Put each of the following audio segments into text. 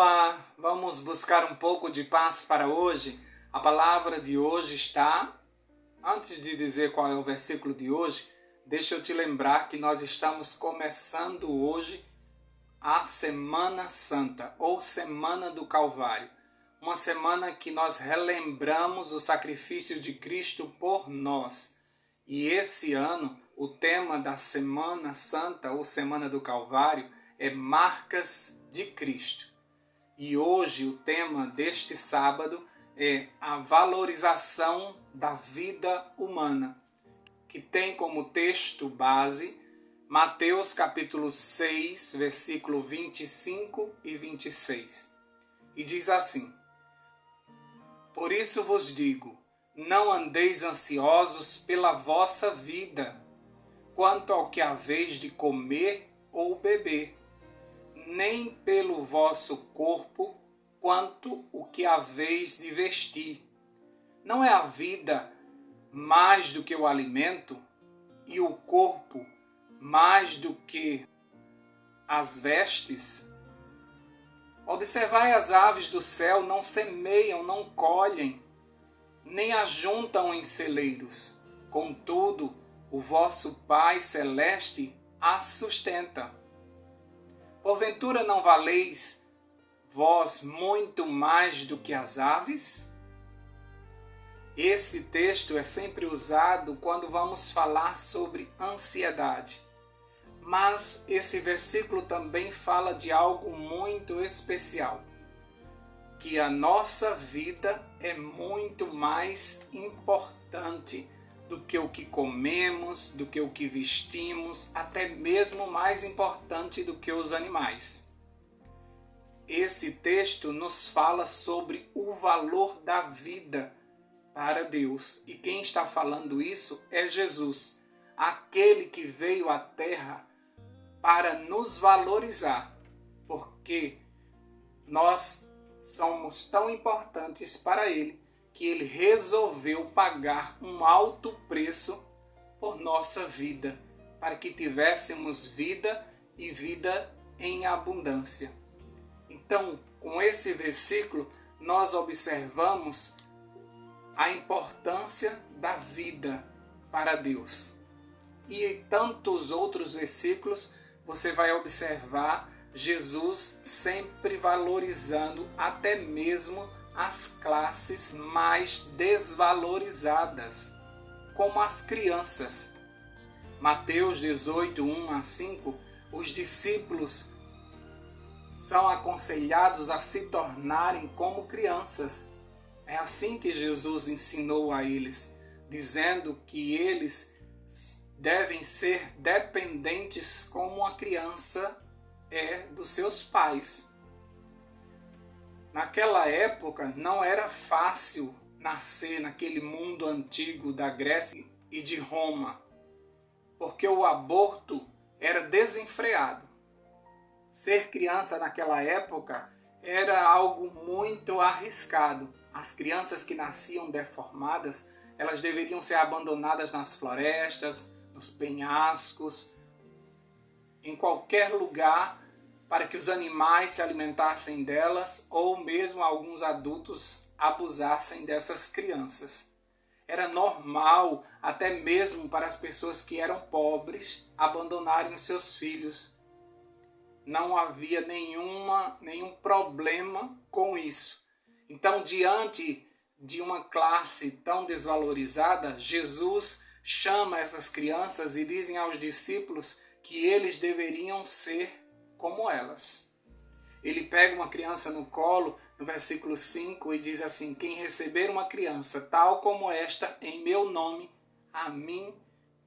Olá, vamos buscar um pouco de paz para hoje. A palavra de hoje está... Antes de dizer qual é o versículo de hoje, deixa eu te lembrar que nós estamos começando hoje a Semana Santa, ou Semana do Calvário. Uma semana que nós relembramos o sacrifício de Cristo por nós. E esse ano, o tema da Semana Santa, ou Semana do Calvário, é Marcas de Cristo. E hoje o tema deste sábado é a valorização da vida humana, que tem como texto base Mateus capítulo 6, versículo 25 e 26. E diz assim: Por isso vos digo, não andeis ansiosos pela vossa vida, quanto ao que haveis de comer ou beber, nem pelo vosso corpo, quanto o que haveis de vestir. Não é a vida mais do que o alimento, e o corpo mais do que as vestes? Observai as aves do céu, não semeiam, não colhem, nem ajuntam em celeiros. Contudo, o vosso Pai Celeste as sustenta. Porventura não valeis vós muito mais do que as aves? Esse texto é sempre usado quando vamos falar sobre ansiedade. Mas esse versículo também fala de algo muito especial, que a nossa vida é muito mais importante do que o que comemos, do que o que vestimos, até mesmo mais importante do que os animais. Esse texto nos fala sobre o valor da vida para Deus. E quem está falando isso é Jesus, aquele que veio à terra para nos valorizar, porque nós somos tão importantes para Ele, que Ele resolveu pagar um alto preço por nossa vida, para que tivéssemos vida e vida em abundância. Então, com esse versículo, nós observamos a importância da vida para Deus. E em tantos outros versículos, você vai observar Jesus sempre valorizando até mesmo as classes mais desvalorizadas, como as crianças. Mateus 18, 1 a 5, os discípulos são aconselhados a se tornarem como crianças. É assim que Jesus ensinou a eles, dizendo que eles devem ser dependentes como uma criança é dos seus pais. Naquela época não era fácil nascer naquele mundo antigo da Grécia e de Roma, porque o aborto era desenfreado. Ser criança naquela época era algo muito arriscado. As crianças que nasciam deformadas, elas deveriam ser abandonadas nas florestas, nos penhascos, em qualquer lugar, para que os animais se alimentassem delas ou mesmo alguns adultos abusassem dessas crianças. Era normal, até mesmo para as pessoas que eram pobres, abandonarem os seus filhos. Não havia nenhum problema com isso. Então, diante de uma classe tão desvalorizada, Jesus chama essas crianças e dizem aos discípulos que eles deveriam ser como elas. Ele pega uma criança no colo, no versículo 5, e diz assim: quem receber uma criança tal como esta em meu nome, a mim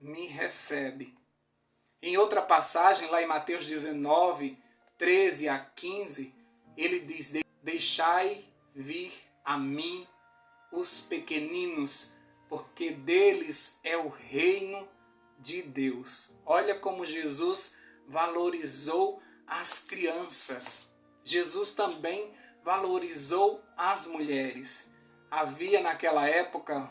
me recebe. Em outra passagem, lá em Mateus 19, 13 a 15, ele diz: deixai vir a mim os pequeninos, porque deles é o reino de Deus. Olha como Jesus valorizou as crianças. Jesus também valorizou as mulheres. Havia naquela época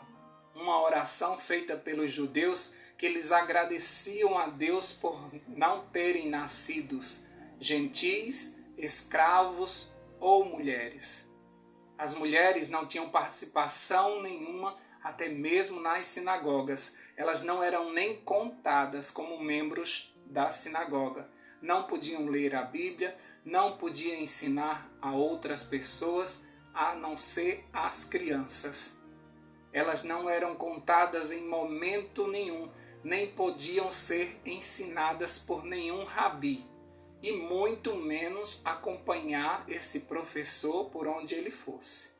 uma oração feita pelos judeus que eles agradeciam a Deus por não terem nascidos gentis, escravos ou mulheres. As mulheres não tinham participação nenhuma, até mesmo nas sinagogas. Elas não eram nem contadas como membros da sinagoga. Não podiam ler a Bíblia, não podiam ensinar a outras pessoas, a não ser as crianças. Elas não eram contadas em momento nenhum, nem podiam ser ensinadas por nenhum rabi, e muito menos acompanhar esse professor por onde ele fosse.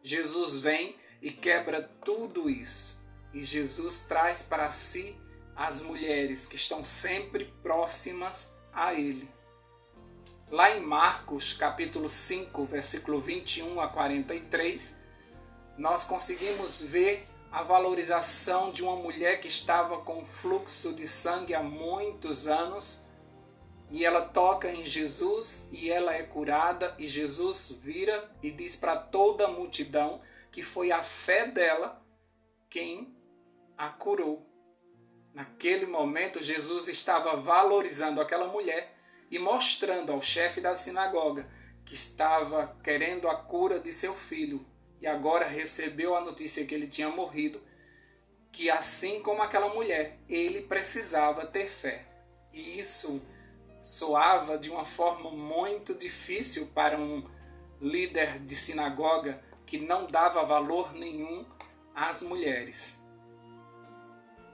Jesus vem e quebra tudo isso, e Jesus traz para si as mulheres que estão sempre próximas a ele. Lá em Marcos, capítulo 5, versículo 21 a 43, nós conseguimos ver a valorização de uma mulher que estava com fluxo de sangue há muitos anos, e ela toca em Jesus e ela é curada, e Jesus vira e diz para toda a multidão que foi a fé dela quem a curou. Naquele momento, Jesus estava valorizando aquela mulher e mostrando ao chefe da sinagoga que estava querendo a cura de seu filho, e agora recebeu a notícia que ele tinha morrido, que assim como aquela mulher, ele precisava ter fé. E isso soava de uma forma muito difícil para um líder de sinagoga que não dava valor nenhum às mulheres.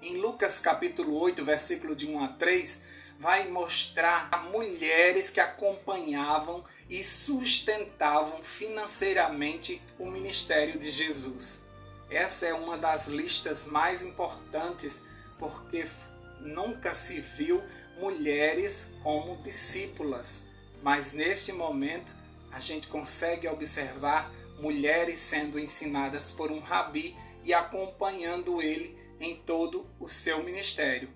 Em Lucas capítulo 8, versículo de 1 a 3, vai mostrar a mulheres que acompanhavam e sustentavam financeiramente o ministério de Jesus. Essa é uma das listas mais importantes, porque nunca se viu mulheres como discípulas, mas neste momento a gente consegue observar mulheres sendo ensinadas por um rabi e acompanhando ele em todo o seu ministério.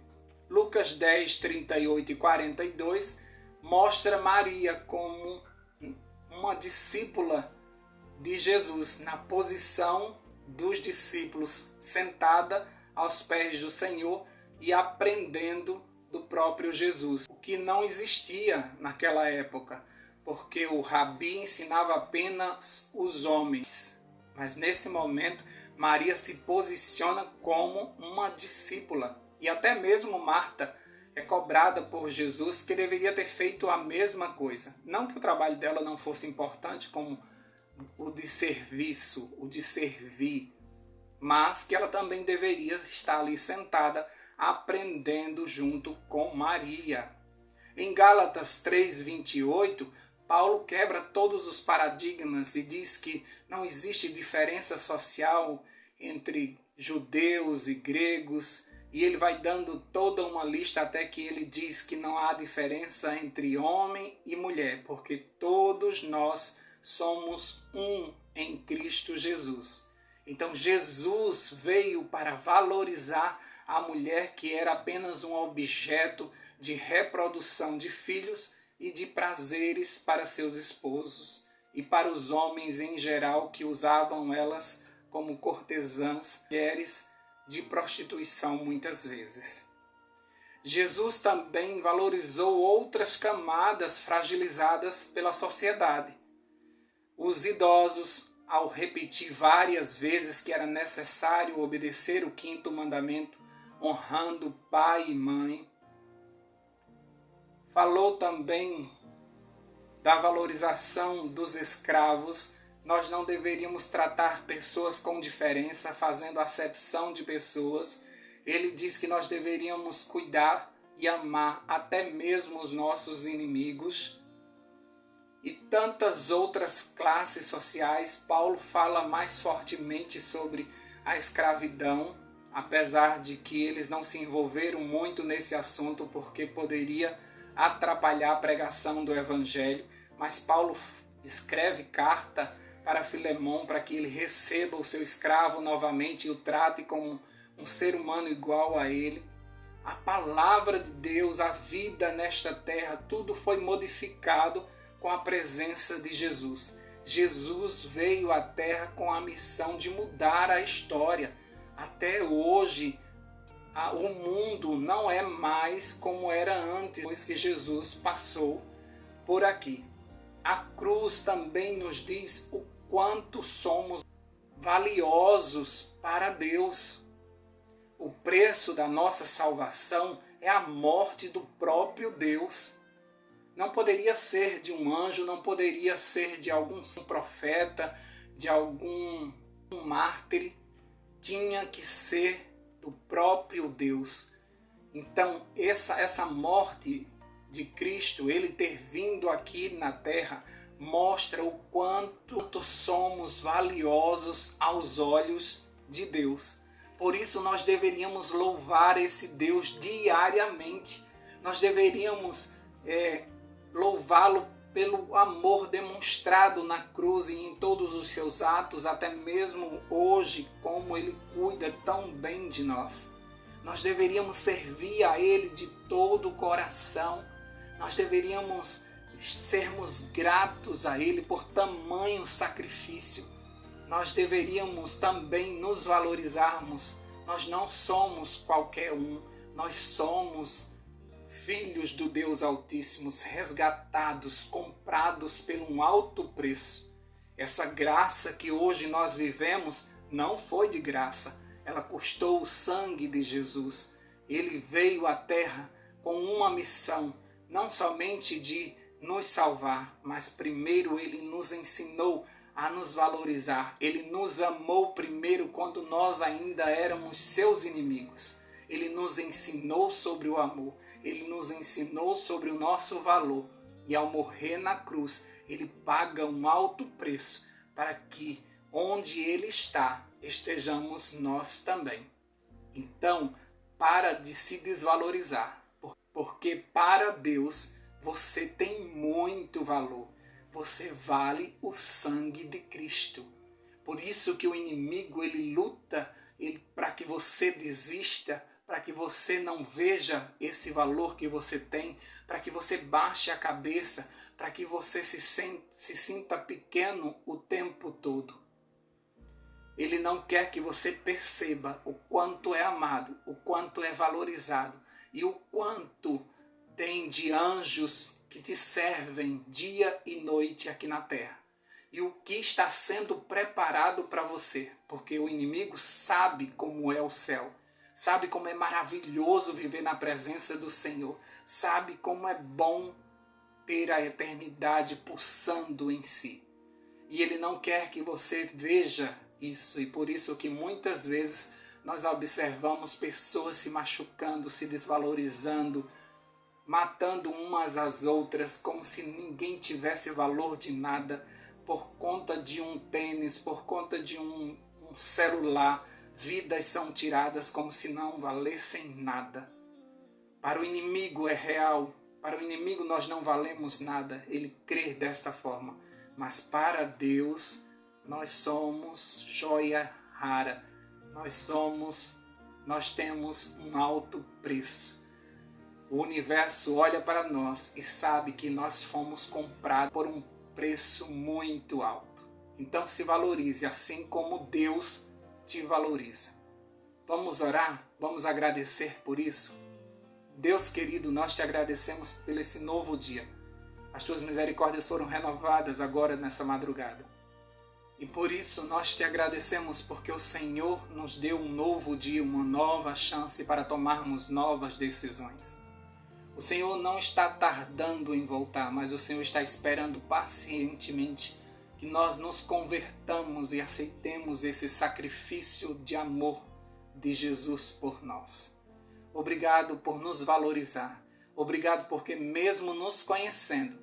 Lucas 10, 38 e 42 mostra Maria como uma discípula de Jesus, na posição dos discípulos, sentada aos pés do Senhor e aprendendo do próprio Jesus, o que não existia naquela época, porque o rabi ensinava apenas os homens. Mas nesse momento, Maria se posiciona como uma discípula. E até mesmo Marta é cobrada por Jesus que deveria ter feito a mesma coisa. Não que o trabalho dela não fosse importante, como o de serviço, o de servir, mas que ela também deveria estar ali sentada, aprendendo junto com Maria. Em Gálatas 3:28, Paulo quebra todos os paradigmas e diz que não existe diferença social entre judeus e gregos, e ele vai dando toda uma lista até que ele diz que não há diferença entre homem e mulher, porque todos nós somos um em Cristo Jesus. Então Jesus veio para valorizar a mulher, que era apenas um objeto de reprodução de filhos e de prazeres para seus esposos, e para os homens em geral que usavam elas como cortesãs, mulheres de prostituição muitas vezes. Jesus também valorizou outras camadas fragilizadas pela sociedade. Os idosos, ao repetir várias vezes que era necessário obedecer o 5º mandamento, honrando pai e mãe. Falou também da valorização dos escravos. Nós não deveríamos tratar pessoas com diferença, fazendo acepção de pessoas. Ele diz que nós deveríamos cuidar e amar até mesmo os nossos inimigos. E tantas outras classes sociais. Paulo fala mais fortemente sobre a escravidão, apesar de que eles não se envolveram muito nesse assunto, porque poderia atrapalhar a pregação do Evangelho. Mas Paulo escreve carta para Filemão para que ele receba o seu escravo novamente e o trate como um ser humano igual a ele. A palavra de Deus, a vida nesta terra, tudo foi modificado com a presença de Jesus. Jesus veio à terra com a missão de mudar a história. Até hoje, o mundo não é mais como era antes, depois que Jesus passou por aqui. a cruz também nos diz o quanto somos valiosos para Deus. O preço da nossa salvação é a morte do próprio Deus. Não poderia ser de um anjo, não poderia ser de algum profeta, de algum mártir. Tinha que ser do próprio Deus. Então, essa morte de Cristo, ele ter vindo aqui na terra, mostra o quanto somos valiosos aos olhos de Deus. Por isso nós deveríamos louvar esse Deus diariamente. Nós deveríamos louvá-lo pelo amor demonstrado na cruz e em todos os seus atos, até mesmo hoje, como ele cuida tão bem de nós. Nós deveríamos servir a ele de todo o coração. Nós deveríamos sermos gratos a ele por tamanho sacrifício. Nós deveríamos também nos valorizarmos. Nós não somos qualquer um. Nós somos filhos do Deus Altíssimo, resgatados, comprados por um alto preço. Essa graça que hoje nós vivemos não foi de graça. Ela custou o sangue de Jesus. Ele veio à terra com uma missão, não somente de nos salvar, mas primeiro ele nos ensinou a nos valorizar. Ele nos amou primeiro quando nós ainda éramos seus inimigos. Ele nos ensinou sobre o amor. Ele nos ensinou sobre o nosso valor. E ao morrer na cruz, ele paga um alto preço para que onde ele está, estejamos nós também. Então, para de se desvalorizar, porque para Deus você tem muito valor. Você vale o sangue de Cristo. Por isso que o inimigo ele luta para que você desista, para que você não veja esse valor que você tem, para que você baixe a cabeça, para que você se sinta pequeno o tempo todo. Ele não quer que você perceba o quanto é amado, o quanto é valorizado e o quanto tem de anjos que te servem dia e noite aqui na terra. E o que está sendo preparado para você, porque o inimigo sabe como é o céu, sabe como é maravilhoso viver na presença do Senhor, sabe como é bom ter a eternidade pulsando em si. E ele não quer que você veja isso, e por isso que muitas vezes nós observamos pessoas se machucando, se desvalorizando, matando umas às outras como se ninguém tivesse valor de nada por conta de um tênis, por conta de um celular. Vidas são tiradas como se não valessem nada. Para o inimigo é real, para o inimigo nós não valemos nada, ele crê desta forma. Mas para Deus nós somos joia rara, nós temos um alto preço. O universo olha para nós e sabe que nós fomos comprados por um preço muito alto. Então se valorize assim como Deus te valoriza. Vamos orar? Vamos agradecer por isso? Deus querido, nós te agradecemos por esse novo dia. As tuas misericórdias foram renovadas agora nessa madrugada. E por isso nós te agradecemos porque o Senhor nos deu um novo dia, uma nova chance para tomarmos novas decisões. O Senhor não está tardando em voltar, mas o Senhor está esperando pacientemente que nós nos convertamos e aceitemos esse sacrifício de amor de Jesus por nós. Obrigado por nos valorizar. Obrigado porque mesmo nos conhecendo,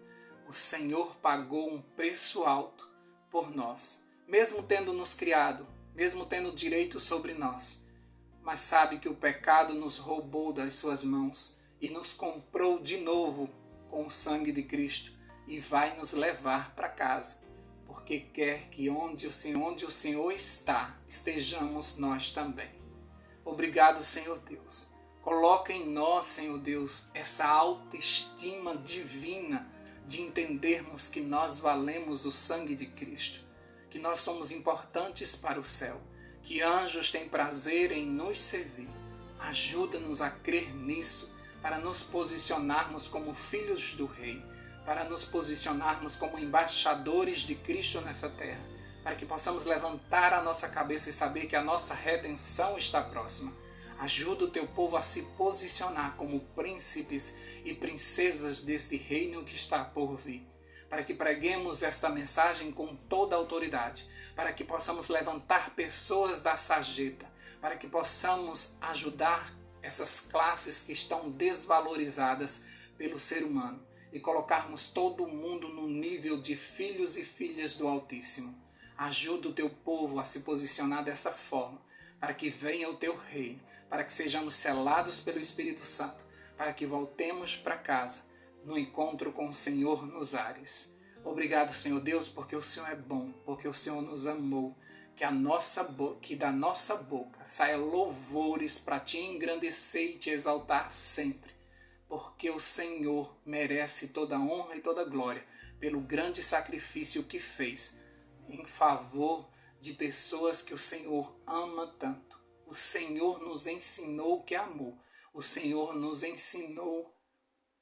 o Senhor pagou um preço alto por nós. Mesmo tendo nos criado, mesmo tendo direito sobre nós. Mas sabe que o pecado nos roubou das suas mãos e nos comprou de novo com o sangue de Cristo e vai nos levar para casa, porque quer que onde o Senhor está, estejamos nós também. Obrigado, Senhor Deus. Coloca em nós, Senhor Deus, essa autoestima divina de entendermos que nós valemos o sangue de Cristo, que nós somos importantes para o céu, que anjos têm prazer em nos servir. Ajuda-nos a crer nisso, para nos posicionarmos como filhos do Rei, para nos posicionarmos como embaixadores de Cristo nessa terra, para que possamos levantar a nossa cabeça e saber que a nossa redenção está próxima. Ajuda o teu povo a se posicionar como príncipes e princesas deste reino que está por vir, para que preguemos esta mensagem com toda a autoridade, para que possamos levantar pessoas da sarjeta, para que possamos ajudar essas classes que estão desvalorizadas pelo ser humano e colocarmos todo mundo no nível de filhos e filhas do Altíssimo. Ajuda o teu povo a se posicionar desta forma, para que venha o teu reino, para que sejamos selados pelo Espírito Santo, para que voltemos para casa no encontro com o Senhor nos ares. Obrigado, Senhor Deus, porque o Senhor é bom, porque o Senhor nos amou, que da nossa boca saia louvores para te engrandecer e te exaltar sempre, porque o Senhor merece toda a honra e toda a glória pelo grande sacrifício que fez em favor de pessoas que o Senhor ama tanto. O Senhor nos ensinou que amou. O Senhor nos ensinou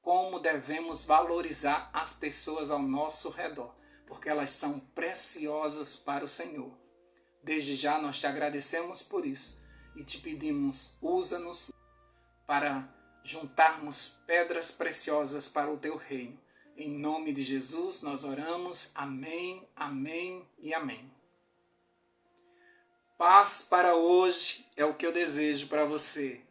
como devemos valorizar as pessoas ao nosso redor, porque elas são preciosas para o Senhor. Desde já nós te agradecemos por isso e te pedimos, usa-nos para juntarmos pedras preciosas para o teu reino. Em nome de Jesus nós oramos. Amém, amém e amém. Paz para hoje é o que eu desejo para você.